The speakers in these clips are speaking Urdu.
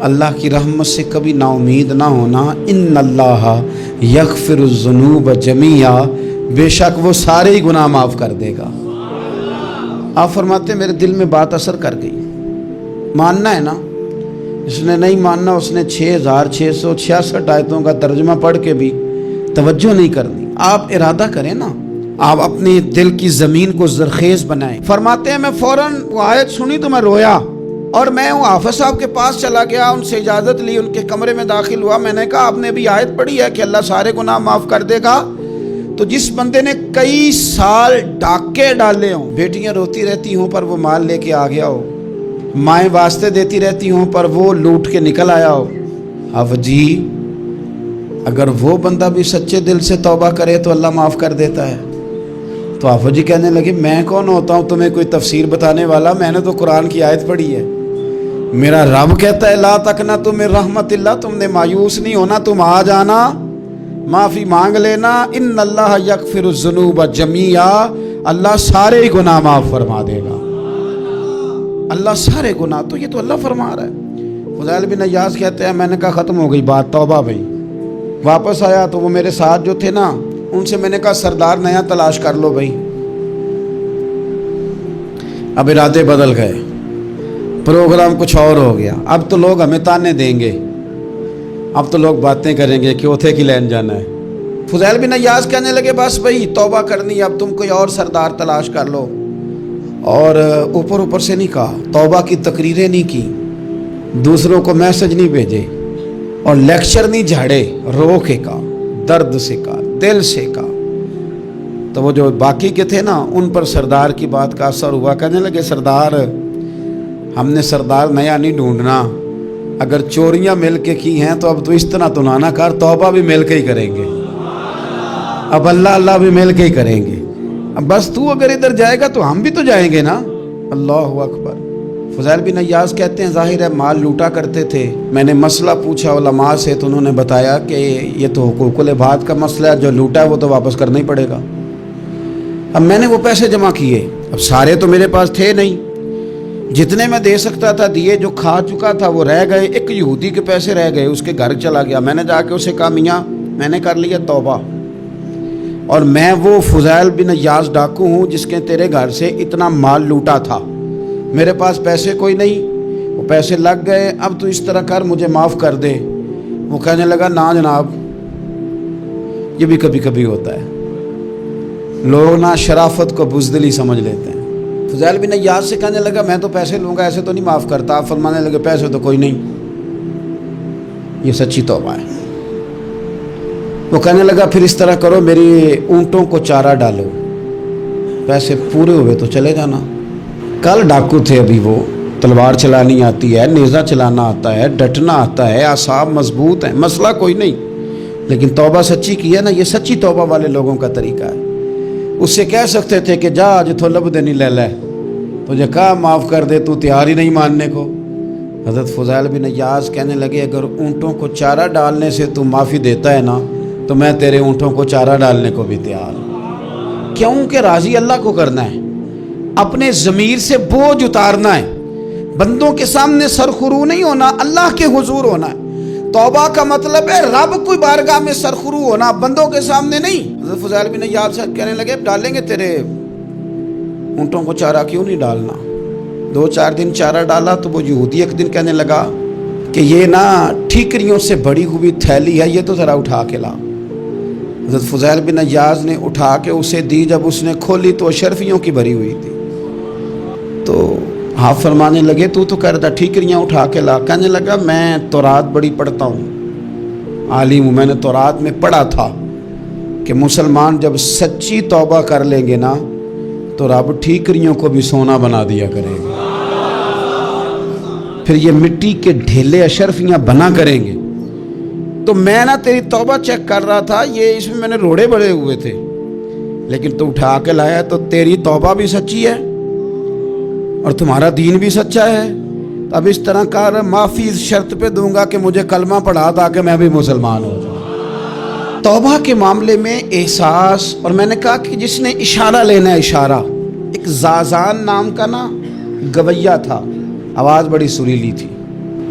اللہ کی رحمت سے کبھی نا امید نہ ہونا۔ ان اللہ یغفر الذنوب جمیعا، بے شک وہ سارے ہی گناہ معاف کر دے گا۔ آپ فرماتے ہیں میرے دل میں بات اثر کر گئی، ماننا ہے نا۔ اس نے نہیں ماننا، اس نے 6666 آیتوں کا ترجمہ پڑھ کے بھی توجہ نہیں کرنی۔ آپ ارادہ کریں نا، آپ اپنے دل کی زمین کو زرخیز بنائیں۔ فرماتے ہیں میں فوراً وہ آیت سنی تو میں رویا، اور میں وہ حافظ صاحب کے پاس چلا گیا، ان سے اجازت لی، ان کے کمرے میں داخل ہوا۔ میں نے کہا آپ نے بھی آیت پڑھی ہے کہ اللہ سارے گناہ معاف کر دے گا؟ تو جس بندے نے کئی سال ڈاکے ڈالے ہوں، بیٹیاں روتی رہتی ہوں پر وہ مال لے کے آ گیا ہو، مائیں واسطے دیتی رہتی ہوں پر وہ لوٹ کے نکل آیا ہو، اب جی اگر وہ بندہ بھی سچے دل سے توبہ کرے تو اللہ معاف کر دیتا ہے۔ تو آفو جی کہنے لگے میں کون ہوتا ہوں تمہیں کوئی تفسیر بتانے والا، میں نے تو قرآن کی آیت پڑھی ہے، میرا رب کہتا ہے لا تقنطوا من رحمت اللہ، تم نے مایوس نہیں ہونا، تم آ جانا، معافی مانگ لینا۔ ان اللہ یغفر الذنوب جمیعا، اللہ سارے ہی گناہ معاف فرما دے گا، اللہ سارے گناہ۔ تو یہ تو اللہ فرما رہا ہے۔ فضیل بن عیاض کہتے ہیں میں نے کہا ختم ہو گئی بات، توبہ بھائی۔ واپس آیا تو وہ میرے ساتھ جو تھے نا ان سے میں نے کہا سردار نیا تلاش کر لو بھائی۔ اب ارادے بدل گئے، پروگرام کچھ اور ہو گیا۔ اب تو لوگ ہمیں تانے دیں گے، اب تو لوگ باتیں کریں گے کہ اوتھے کی لین جانا ہے۔ فضیل بن عیاض کہنے لگے بس بھائی توبہ کرنی، اب تم کوئی اور سردار تلاش کر لو۔ اور اوپر سے نہیں کہا، توبہ کی تقریریں نہیں کی، دوسروں کو میسج نہیں بھیجے، اور لیکچر نہیں جھاڑے، رو کے کہا، درد سے کہا، دل سے کہا۔ تو وہ جو باقی کے تھے نا ان پر سردار کی بات کا اثر ہوا، کہنے لگے سردار ہم نے سردار نیا نہیں ڈھونڈنا، اگر چوریاں مل کے کی ہیں تو اب تو اس طرح تو نہ کر، توبہ بھی مل کے ہی کریں گے، اب اللہ بھی مل کے ہی کریں گے، اب بس تو اگر ادھر جائے گا تو ہم بھی تو جائیں گے نا۔ اللہ اکبر۔ فضیل بن عیاض کہتے ہیں ظاہر ہے مال لوٹا کرتے تھے، میں نے مسئلہ پوچھا علماء سے تو انہوں نے بتایا کہ یہ تو حقوق العباد کا مسئلہ ہے، جو لوٹا ہے وہ تو واپس کرنا ہی پڑے گا۔ اب میں نے وہ پیسے جمع کیے، اب سارے تو میرے پاس تھے نہیں، جتنے میں دے سکتا تھا دیے، جو کھا چکا تھا وہ رہ گئے۔ ایک یہودی کے پیسے رہ گئے، اس کے گھر چلا گیا، میں نے جا کے اسے کہا میاں میں نے کر لیا توبہ، اور میں وہ فضیل بن عیاض ڈاکو ہوں جس کے تیرے گھر سے اتنا مال لوٹا تھا، میرے پاس پیسے کوئی نہیں، وہ پیسے لگ گئے، اب تو اس طرح کر مجھے معاف کر دے۔ وہ کہنے لگا نا جناب، یہ بھی کبھی کبھی ہوتا ہے، لوگ نا شرافت کو بزدلی سمجھ لیتے ہیں۔ فضیل بن عیاض سے کہنے لگا میں تو پیسے لوں گا، ایسے تو نہیں معاف کرتا۔ آپ فرمانے لگے پیسے تو کوئی نہیں، یہ سچی توبہ ہے۔ وہ کہنے لگا پھر اس طرح کرو میری اونٹوں کو چارہ ڈالو، پیسے پورے ہوئے تو چلے جانا۔ کل ڈاکو تھے، ابھی وہ تلوار چلانی آتی ہے، نیزہ چلانا آتا ہے، ڈٹنا آتا ہے، اعصاب مضبوط ہیں، مسئلہ کوئی نہیں، لیکن توبہ سچی کی ہے نا، یہ سچی توبہ والے لوگوں کا طریقہ ہے۔ اس سے کہہ سکتے تھے کہ جا آج تو لب دینی لے لے، تجھے کہا معاف کر دے، تو تیار ہی نہیں ماننے کو۔ حضرت فضیل بن عیاض کہنے لگے اگر اونٹوں کو چارہ ڈالنے سے تو معافی دیتا ہے نا تو میں تیرے اونٹوں کو چارہ ڈالنے کو بھی تیار ہوں۔ کیوں کہ راضی اللہ کو کرنا ہے، اپنے ضمیر سے بوجھ اتارنا ہے، بندوں کے سامنے سرخرو نہیں ہونا، اللہ کے حضور ہونا ہے۔ توبہ کا مطلب ہے رب کوئی بارگاہ میں سرخرو ہونا، بندوں کے سامنے نہیں۔ حضرت فضیل بن عیاض صاحب کہنے لگے ڈالیں گے تیرے اونٹوں کو چارہ، کیوں نہیں ڈالنا۔ 2-4 دن چارہ ڈالا تو وہ یہودی ایک دن کہنے لگا کہ یہ نا ٹھیکریوں سے بڑی ہوئی تھیلی ہے، یہ تو ذرا اٹھا کے لا۔ حضرت فضیل بن عیاض نے اٹھا کے اسے دی، جب اس نے کھولی تو اشرفیوں کی بھری ہوئی تھی۔ تو آپ فرمانے لگے تو کہہ رہا تھا ٹھیکریاں اٹھا کے لا۔ کہنے لگا میں تورات بڑی پڑھتا ہوں، عالم ہوں، میں نے تورات میں پڑھا تھا کہ مسلمان جب سچی توبہ کر لیں گے نا تو رب ٹھیکریوں کو بھی سونا بنا دیا کرے گا، پھر یہ مٹی کے ڈھیلے اشرفیاں بنا کریں گے۔ تو میں نا تیری توبہ چیک کر رہا تھا، یہ اس میں نے روڑے بڑے ہوئے تھے، لیکن تو اٹھا کے لایا، تو تیری توبہ بھی سچی ہے اور تمہارا دین بھی سچا ہے۔ اب اس طرح کر، معافی اس شرط پہ دوں گا کہ مجھے کلمہ پڑھا تاکہ میں بھی مسلمان ہو جاؤں۔ توبہ کے معاملے میں احساس، اور میں نے کہا کہ جس نے اشارہ لینا ہے، اشارہ، ایک زازان نام کا نا گویہ تھا، آواز بڑی سریلی تھی،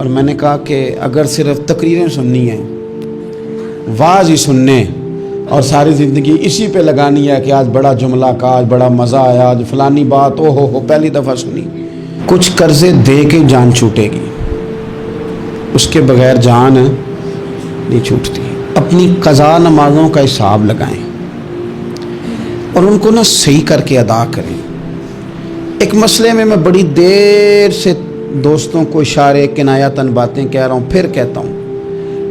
اور میں نے کہا کہ اگر صرف تقریریں سننی ہیں، واعظ ہی سننے اور ساری زندگی اسی پہ لگانی ہے کہ آج بڑا جملہ کا، آج بڑا مزہ آیا، آج فلانی بات او ہو پہلی دفعہ سنی، کچھ قرضے دے کے جان چھوٹے گی، اس کے بغیر جان نہیں چھوٹتی۔ اپنی قضا نمازوں کا حساب لگائیں اور ان کو صحیح کر کے ادا کریں۔ ایک مسئلے میں بڑی دیر سے دوستوں کو اشارے کنایتاً باتیں کہہ رہا ہوں، پھر کہتا ہوں،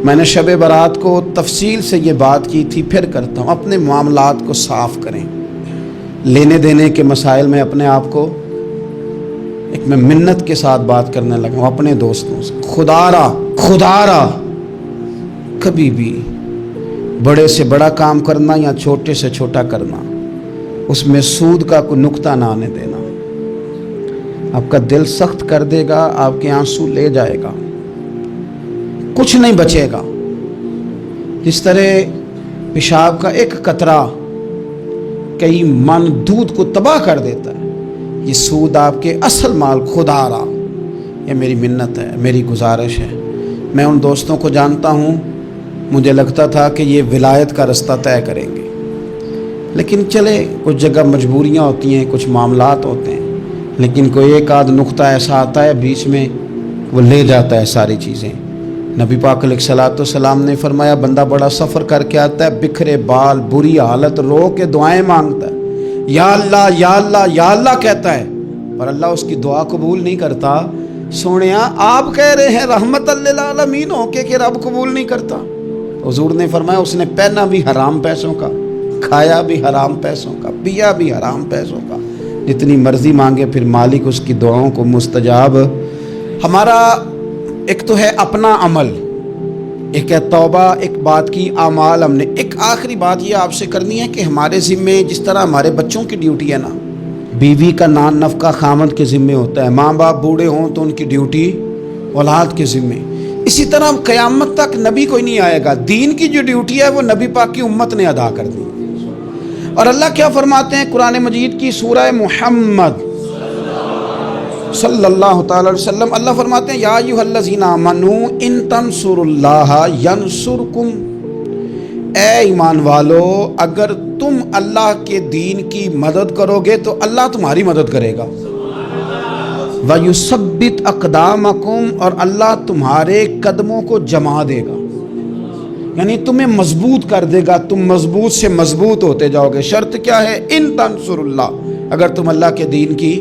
میں نے شب برات کو تفصیل سے یہ بات کی تھی، پھر کرتا ہوں، اپنے معاملات کو صاف کریں۔ لینے دینے کے مسائل میں اپنے آپ کو میں منت کے ساتھ بات کرنے لگا ہوں اپنے دوستوں سے، خدا را کبھی بھی بڑے سے بڑا کام کرنا یا چھوٹے سے چھوٹا کرنا، اس میں سود کا کوئی نقطہ نہ آنے دینا۔ آپ کا دل سخت کر دے گا، آپ کے آنسو لے جائے گا، کچھ نہیں بچے گا۔ جس طرح پیشاب کا ایک قطرہ کئی من دودھ کو تباہ کر دیتا ہے، یہ سود آپ کے اصل مال۔ خدا را، یہ میری منت ہے، میری گزارش ہے۔ میں ان دوستوں کو جانتا ہوں، مجھے لگتا تھا کہ یہ ولایت کا رستہ طے کریں گے، لیکن چلے کچھ جگہ مجبوریاں ہوتی ہیں، کچھ معاملات ہوتے ہیں، لیکن کوئی ایک آدھ نقطہ ایسا آتا ہے بیچ میں، وہ لے جاتا ہے ساری چیزیں۔ نبی پاک علیہ الصلوۃ والسلام نے فرمایا، بندہ بڑا سفر کر کے آتا ہے، بکھرے بال، بری حالت، رو کے دعائیں مانگتا ہے، یا اللہ یا اللہ یا اللہ کہتا ہے، پر اللہ اس کی دعا قبول نہیں کرتا۔ سونیا آپ کہہ رہے ہیں رحمت للعالمین ہو کہ رب قبول نہیں کرتا۔ حضور نے فرمایا، اس نے پہنا بھی حرام پیسوں کا، کھایا بھی حرام پیسوں کا، پیا بھی حرام پیسوں کا، جتنی مرضی مانگے، پھر مالک اس کی دعاؤں کو مستجاب۔ ہمارا ایک تو ہے اپنا عمل، ایک ہے توبہ، ایک بات کی اعمال ہم نے۔ ایک آخری بات یہ آپ سے کرنی ہے کہ ہمارے ذمے جس طرح ہمارے بچوں کی ڈیوٹی ہے نا، بیوی کا نان نفقہ خامند کے ذمے ہوتا ہے، ماں باپ بوڑھے ہوں تو ان کی ڈیوٹی اولاد کے ذمے، اسی طرح قیامت تک نبی کوئی نہیں آئے گا، دین کی جو ڈیوٹی ہے وہ نبی پاک کی امت نے ادا کر دی۔ اور اللہ کیا فرماتے ہیں قرآن مجید کی سورہ محمد صلی اللہ تعالی علیہ وسلم، اللہ فرماتے ہیں، یا ایھا الذین آمنوا ان تنصروا اللہ ینصرکم، اے ایمان والو اگر تم اللہ کے دین کی مدد کرو گے تو اللہ تمہاری مدد کرے گا، وَيُثَبِّتْ أَقْدَامَكُمْ، اور اللہ تمہارے قدموں کو جما دے گا، یعنی تمہیں مضبوط کر دے گا، تم مضبوط سے مضبوط ہوتے جاؤ گے۔ شرط کیا ہے؟ ان تنصر اللہ، اگر تم اللہ کے دین کی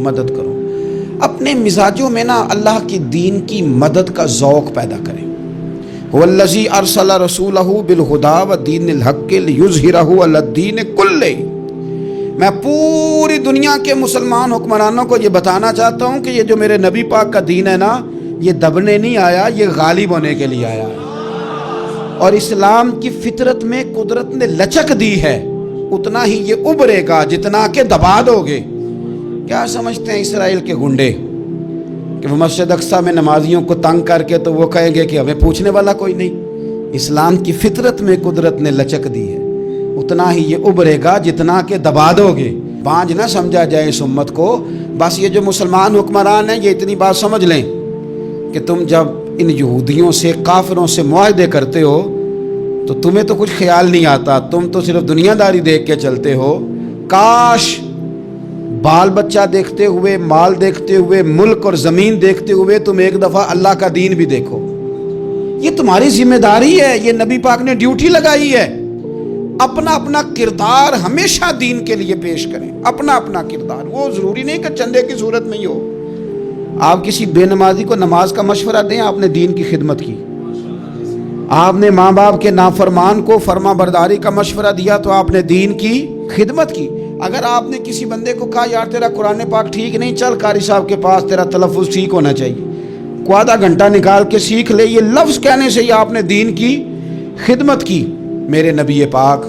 مدد کرو۔ اپنے مزاجوں میں نا اللہ کی دین کی مدد کا ذوق پیدا کریں۔ وَالَّذِي أَرْسَلَ رَسُولَهُ بِالْهُدَىٰ وَدِينِ الْحَقِّ لِيُظْهِرَهُ عَلَى الدِّينِ كُلِّهِ، میں پوری دنیا کے مسلمان حکمرانوں کو یہ بتانا چاہتا ہوں کہ یہ جو میرے نبی پاک کا دین ہے نا، یہ دبنے نہیں آیا، یہ غالب ہونے کے لیے آیا ہے۔ اور اسلام کی فطرت میں قدرت نے لچک دی ہے، اتنا ہی یہ ابھرے گا جتنا کہ دبا دو گے۔ کیا سمجھتے ہیں اسرائیل کے گنڈے کہ وہ مسجد اقصیٰ میں نمازیوں کو تنگ کر کے تو وہ کہیں گے کہ ہمیں پوچھنے والا کوئی نہیں؟ اسلام کی فطرت میں قدرت نے لچک دی ہے، اتنا ہی یہ ابھرے گا جتنا کہ دبا دو گے۔ بانجھ نہ سمجھا جائے اس امت کو، بس یہ جو مسلمان حکمران ہیں یہ اتنی بات سمجھ لیں کہ تم جب ان یہودیوں سے، کافروں سے معاہدے کرتے ہو تو تمہیں تو کچھ خیال نہیں آتا، تم تو صرف دنیا داری دیکھ کے چلتے ہو۔ کاش بال بچہ دیکھتے ہوئے، مال دیکھتے ہوئے، ملک اور زمین دیکھتے ہوئے تم ایک دفعہ اللہ کا دین بھی دیکھو۔ یہ تمہاری ذمہ داری ہے، یہ نبی پاک نے ڈیوٹی لگائی ہے۔ اپنا اپنا کردار ہمیشہ دین کے لیے پیش کریں، اپنا اپنا کردار۔ وہ ضروری نہیں کہ چندے کی صورت میں ہی ہو۔ آپ کسی بے نمازی کو نماز کا مشورہ دیں، آپ نے دین کی خدمت کی۔ آپ نے ماں باپ کے نافرمان کو فرما برداری کا مشورہ دیا تو آپ نے دین کی خدمت کی۔ اگر آپ نے کسی بندے کو کہا یار تیرا قرآن پاک ٹھیک نہیں، چل قاری صاحب کے پاس، تیرا تلفظ ٹھیک ہونا چاہیے، کو آدھا گھنٹہ نکال کے سیکھ لے، یہ لفظ کہنے سے ہی آپ نے دین کی خدمت کی۔ میرے نبی پاک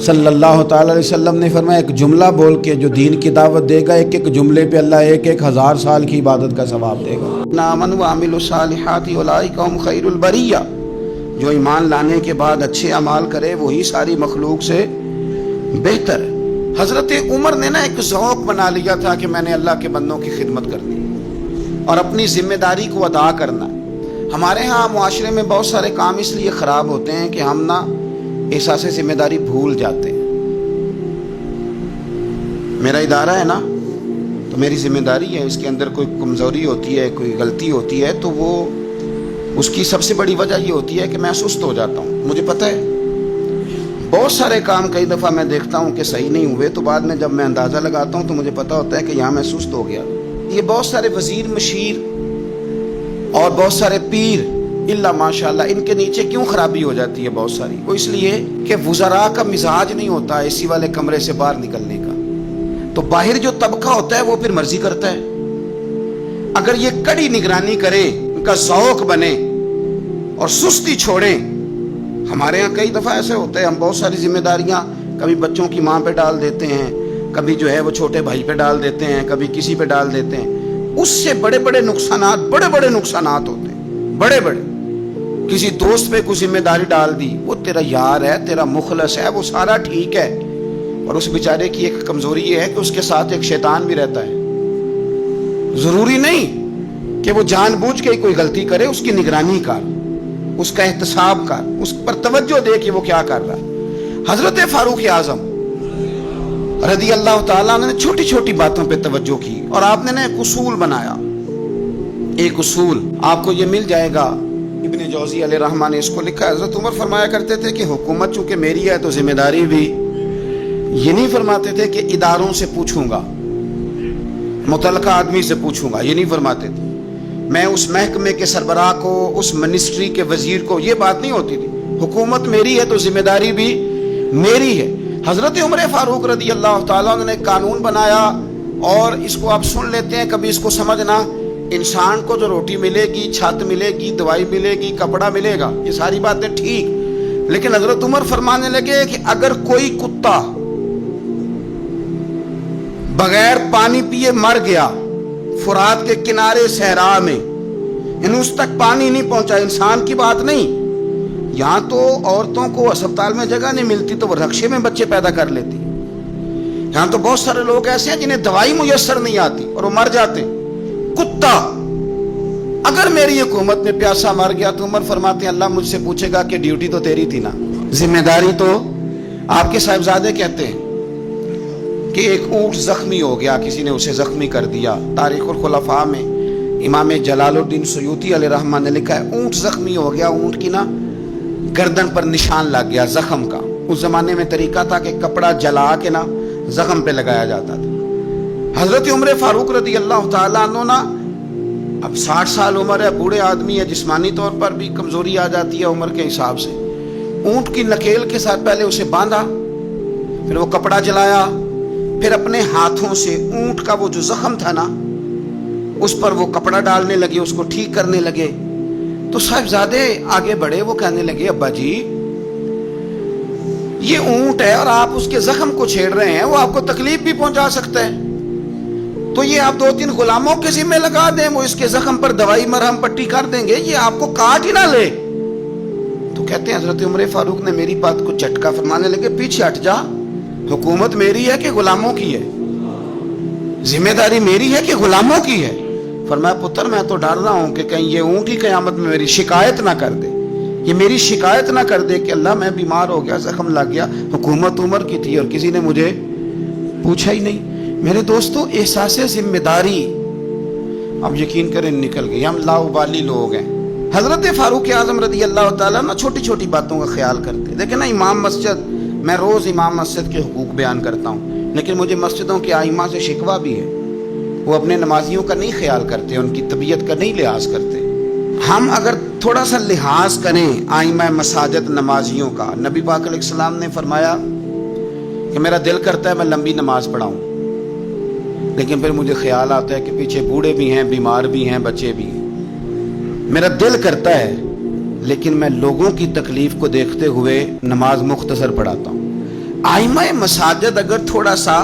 صلی اللہ تعالی علیہ وسلم نے فرمایا، ایک جملہ بول کے جو دین کی دعوت دے گا، ایک ایک جملے پہ اللہ 1000 سال کی عبادت کا ثواب دے گا۔ آمنوا وعملوا الصالحات اولئک هم خیر البریہ، جو ایمان لانے کے بعد اچھے اعمال کرے وہی ساری مخلوق سے بہتر ہے۔ حضرت عمر نے نا ایک ذوق بنا لیا تھا کہ میں نے اللہ کے بندوں کی خدمت کرنی ہے۔ اور اپنی ذمہ داری کو ادا کرنا ہے۔ ہمارے ہاں معاشرے میں بہت سارے کام اس لیے خراب ہوتے ہیں کہ ہم نا احساس ذمہ داری بھول جاتے ہیں۔ میرا ادارہ ہے نا تو میری ذمہ داری ہے، اس کے اندر کوئی کمزوری ہوتی ہے، کوئی غلطی ہوتی ہے تو وہ اس کی سب سے بڑی وجہ یہ ہوتی ہے کہ میں سست ہو جاتا ہوں۔ مجھے پتہ ہے بہت سارے کام کئی دفعہ میں دیکھتا ہوں کہ صحیح نہیں ہوئے، تو بعد میں جب میں اندازہ لگاتا ہوں تو مجھے پتہ ہوتا ہے کہ یہاں میں سست ہو گیا۔ یہ بہت سارے وزیر مشیر اور بہت سارے پیر اللہ ماشاءاللہ ان کے نیچے کیوں خرابی ہو جاتی ہے بہت ساری؟ وہ اس لیے کہ وزراء کا مزاج نہیں ہوتا اے سی والے کمرے سے باہر نکلنے کا، تو باہر جو طبقہ ہوتا ہے وہ پھر مرضی کرتا ہے۔ اگر یہ کڑی نگرانی کرے، ان کا ذوق بنے اور سستی چھوڑیں۔ ہمارے ہاں کئی دفعہ ایسے ہوتا ہے، ہم بہت ساری ذمہ داریاں کبھی بچوں کی ماں پہ ڈال دیتے ہیں، کبھی جو ہے وہ چھوٹے بھائی پہ ڈال دیتے ہیں، کبھی کسی پہ ڈال دیتے ہیں۔ اس سے بڑے بڑے نقصانات ہوتے ہیں، بڑے بڑے۔ کسی دوست پہ کوئی ذمہ داری ڈال دی، وہ تیرا یار ہے، تیرا مخلص ہے، وہ سارا ٹھیک ہے، اور اس بیچارے کی ایک کمزوری یہ ہے کہ اس کے ساتھ ایک شیطان بھی رہتا ہے۔ ضروری نہیں کہ وہ جان بوجھ کے کوئی غلطی کرے، اس کی نگرانی کر، اس کا احتساب کر، اس پر توجہ دے کہ وہ کیا کر رہا ہے۔ حضرت فاروق اعظم رضی اللہ تعالیٰ نے چھوٹی چھوٹی باتوں پہ توجہ کی، اور آپ نے ایک اصول بنایا۔ ایک اصول آپ کو یہ مل جائے گا، ابن جوزی علیہ رحمٰن نے اس کو لکھا ہے۔ حضرت عمر فرمایا کرتے تھے کہ حکومت چونکہ میری ہے تو ذمہ داری بھی، یہ نہیں فرماتے تھے کہ اداروں سے پوچھوں گا، متعلقہ آدمی سے پوچھوں گا، یہ نہیں فرماتے تھے۔ میں اس محکمے کے سربراہ کو، اس منسٹری کے وزیر کو، یہ بات نہیں ہوتی تھی۔ حکومت میری ہے تو ذمہ داری بھی میری ہے۔ حضرت عمر فاروق رضی اللہ تعالیٰ نے قانون بنایا، اور اس کو آپ سن لیتے ہیں، کبھی اس کو سمجھنا۔ انسان کو جو روٹی ملے گی، چھت ملے گی، دوائی ملے گی، کپڑا ملے گا، یہ ساری باتیں ٹھیک، لیکن حضرت عمر فرمانے لگے کہ اگر کوئی کتا بغیر پانی پیے مر گیا فرات کے کنارے صحرا میں، اس تک پانی نہیں پہنچا، انسان کی بات نہیں، یہاں تو عورتوں کو اسپتال میں جگہ نہیں ملتی تو وہ رکشے میں بچے پیدا کر لیتی، یہاں تو بہت سارے لوگ ایسے ہیں جنہیں دوائی میسر نہیں آتی اور وہ مر جاتے۔ کتا اگر میری حکومت میں پیاسا مر گیا تو عمر فرماتے ہیں اللہ مجھ سے پوچھے گا کہ ڈیوٹی تو تیری تھی نا، ذمہ داری تو آپ کے صاحبزادے کہتے ہیں کہ ایک اونٹ زخمی ہو گیا، کسی نے اسے زخمی کر دیا۔ تاریخ الخلفاء میں امام جلال الدین سیوطی علیہ رحمہ نے لکھا ہے اونٹ زخمی ہو گیا، اونٹ کی نا گردن پر نشان لگ گیا زخم کا۔ اس زمانے میں طریقہ تھا کہ کپڑا جلا کے نا زخم پہ لگایا جاتا تھا۔ حضرت عمر فاروق رضی اللہ تعالیٰ عنہ نا اب 60 سال عمر ہے، بوڑھے آدمی ہے، جسمانی طور پر بھی کمزوری آ جاتی ہے عمر کے حساب سے۔ اونٹ کی نکیل کے ساتھ پہلے اسے باندھا، پھر وہ کپڑا جلایا، پھر اپنے ہاتھوں سے اونٹ کا وہ جو زخم تھا نا اس پر وہ کپڑا ڈالنے لگے، اس کو ٹھیک کرنے لگے۔ تو صاحبزادے آگے بڑھے، وہ کہنے لگے ابا جی یہ اونٹ ہے اور آپ اس کے زخم کو چھیڑ رہے ہیں، وہ آپ کو تکلیف بھی پہنچا سکتا ہے، تو یہ آپ 2-3 غلاموں کے ذمہ لگا دیں، وہ اس کے زخم پر دوائی مرہم پٹی کر دیں گے، یہ آپ کو کاٹ ہی نہ لے۔ تو کہتے ہیں حضرت عمر فاروق نے میری بات کو جھٹکا، فرمانے لگے پیچھے ہٹ جا، حکومت میری ہے کہ غلاموں کی ہے؟ ذمہ داری میری ہے کہ غلاموں کی ہے؟ فرمایا پتر میں تو ڈر رہا ہوں کہ کہیں یہ اونٹ ہی قیامت میں میری شکایت نہ کر دے، یہ میری شکایت نہ کر دے کہ اللہ میں بیمار ہو گیا، زخم لگ گیا، حکومت عمر کی تھی اور کسی نے مجھے پوچھا ہی نہیں۔ میرے دوستو احساس ذمہ داری اب یقین کریں نکل گئی، ہم لاؤبالی لوگ ہیں۔ حضرت فاروق اعظم رضی اللہ تعالیٰ نا چھوٹی چھوٹی باتوں کا خیال کرتے۔ دیکھیں نا امام مسجد، میں روز امام مسجد کے حقوق بیان کرتا ہوں، لیکن مجھے مسجدوں کے ائمہ سے شکوہ بھی ہے، وہ اپنے نمازیوں کا نہیں خیال کرتے، ان کی طبیعت کا نہیں لحاظ کرتے۔ ہم اگر تھوڑا سا لحاظ کریں ائمہ مساجد نمازیوں کا، نبی پاک علیہ السلام نے فرمایا کہ میرا دل کرتا ہے میں لمبی نماز پڑھاؤں، لیکن پھر مجھے خیال آتا ہے کہ پیچھے بوڑھے بھی ہیں، بیمار بھی ہیں، بچے بھی ہیں، میرا دل کرتا ہے لیکن میں لوگوں کی تکلیف کو دیکھتے ہوئے نماز مختصر پڑھاتا ہوں۔ ائمہ مساجد اگر تھوڑا سا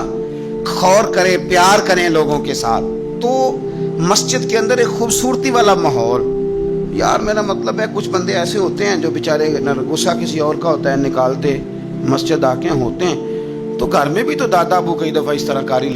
غور کریں، پیار کریں لوگوں کے ساتھ، تو مسجد کے اندر ایک خوبصورتی والا ماحول۔ یار میرا مطلب ہے کچھ بندے ایسے ہوتے ہیں جو بیچارے غصہ کسی اور کا ہوتا ہے نکالتے، مسجد آ کے ہوتے ہیں، تو گھر میں بھی تو دادا ابو کئی دفعہ اس طرح کاری